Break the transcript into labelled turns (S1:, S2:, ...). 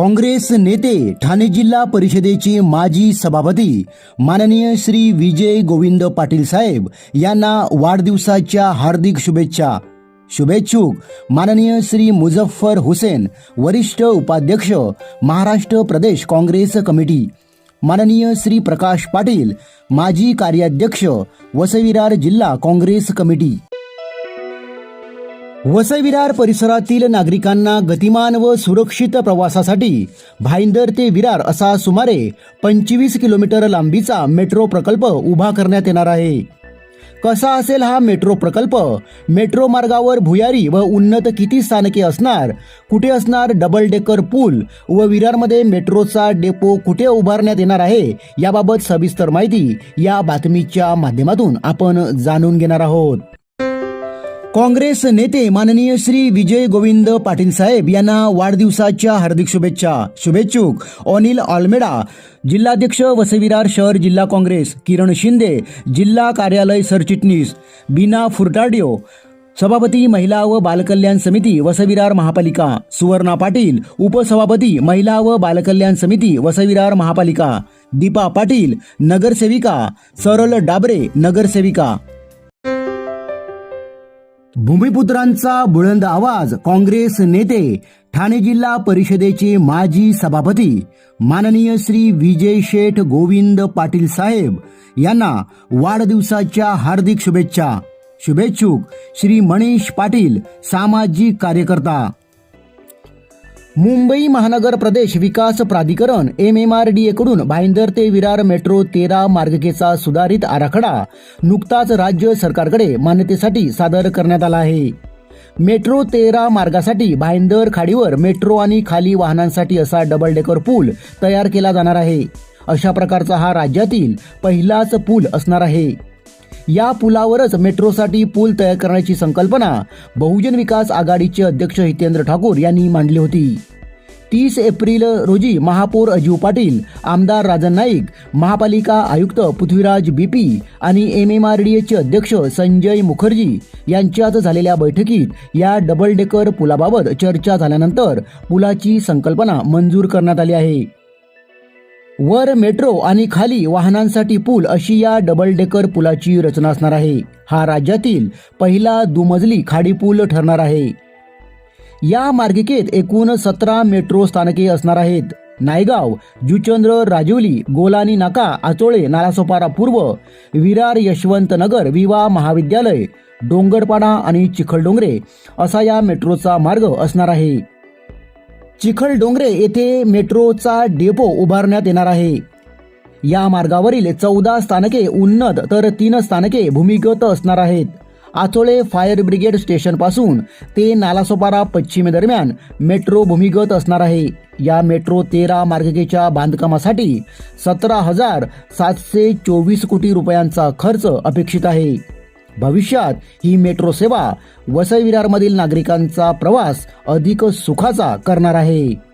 S1: काँग्रेस नेते ठाणे जिल्हा परिषदेचे माजी सभापती माननीय श्री विजय गोविंद पाटील साहेब यांना वाढदिवसाच्या हार्दिक शुभेच्छा. शुभेच्छुक माननीय श्री मुझफ्फर हुसेन, वरिष्ठ उपाध्यक्ष महाराष्ट्र प्रदेश काँग्रेस कमिटी, माननीय श्री प्रकाश पाटील, माजी कार्याध्यक्ष वसई विरार जिल्हा काँग्रेस कमिटी. वसई विरार परिसरातील नागरिकांना गतिमान व सुरक्षित प्रवासासाठी भाईंदर ते विरार असा सुमारे 25 किलोमीटर लांबीचा मेट्रो प्रकल्प उभा करण्यात येणार आहे. कसा असेल हा मेट्रो प्रकल्प? मेट्रो मार्गावर भुयारी व उन्नत किती स्थानके असणार, कुठे असणार डबल डेकर पूल व विरारमध्ये मेट्रोचा डेपो कुठे उभारण्यात येणार आहे, याबाबत सविस्तर माहिती या बातमीच्या माध्यमातून आपण जाणून घेणार आहोत. काँग्रेस नेते माननीय श्री विजय गोविंद पाटील साहेब यांना वाढदिवसाच्या हार्दिक शुभेच्छा. शुभेच्छुक अनिल आलमेडा, जिल्हाध्यक्ष वसई विरार शहर जिल्हा काँग्रेस, किरण शिंदे, जिल्हा कार्यालय सरचिटणीस, बीना फुरटाडिओ, सभापती महिला व बालकल्याण समिती वसई विरार महापालिका, सुवर्णा पाटील, उपसभापती महिला व बालकल्याण समिती वसई विरार महापालिका, दीपा पाटील, नगरसेविका, सरळ डाबरे, नगरसेविका. भूमिपुत्रांचा बुलंद आवाज. काँग्रेस नेते ठाणे जिल्हा परिषदेचे माजी सभापती माननीय श्री विजय शेठ गोविंद पाटील साहेब यांना वाढदिवसाच्या हार्दिक शुभेच्छा. शुभेच्छुक श्री मनीष पाटील, सामाजिक कार्यकर्ता. मुंबई महानगर प्रदेश विकास प्राधिकरण MMRDA कडून भाईंदर ते विरार मेट्रो 13 मार्गिकेचा सुधारित आराखडा नुकताच राज्य सरकारकडे मान्यतेसाठी सादर करण्यात आला आहे. मेट्रो 13 मार्गासाठी भाईंदर खाडीवर मेट्रो आणि खाली वाहनांसाठी असा डबल डेकर पूल तयार केला जाणार आहे. अशा प्रकारचा हा राज्यातील पहिलाच पूल असणार आहे. या पुलावरच मेट्रोसाठी पूल तयार करण्याची संकल्पना बहुजन विकास आघाडीचे अध्यक्ष हितेंद्र ठाकूर यांनी मांडली होती. 30 एप्रिल रोजी महापौर अजीव पाटील, आमदार राजन नाईक, महापालिका आयुक्त पृथ्वीराज BP आणि MMRDAचे अध्यक्ष संजय मुखर्जी यांच्यात झालेल्या बैठकीत या डबल डेकर पुलाबाबत चर्चा झाल्यानंतर पुलाची संकल्पना मंजूर करण्यात आली आहे. वर मेट्रो आणि खाली वाहनांसाठी पूल अशी या डबल डेकर पुलाची रचना असणार आहे. हा राज्यातील पहिला दुमजली खाडी पूल ठरणार आहे. या मार्गिकेत एकूण 17 मेट्रो स्थानके असणार आहेत. नायगाव, जुचंद्र, राजिवली, गोलानी नाका, आचोळे, नालासोपारा पूर्व, विरार, यशवंत नगर, विवा महाविद्यालय, डोंगरपाडा आणि चिखलडोंगरे असा या मेट्रोचा मार्ग असणार आहे. चिखलडोंगरे येथे मेट्रोचा डेपो उभारण्यात येणार आहे. या मार्गावरील 14 स्थानके उन्नत तर 3 स्थानके भूमिगत असणार आहेत. आचोळे फायर ब्रिगेड स्टेशन पासून ते नालासोपारा पश्चिम दरम्यान मेट्रो भूमिगत असणार आहे. या मेट्रो 13 मार्गिकेच्या बांधकामासाठी 17,724 कोटी रुपयांचा खर्च अपेक्षित आहे. भविष्यात ही मेट्रो सेवा वसई विरारमधील नागरिकांचा प्रवास अधिक सुखाचा करणार आहे.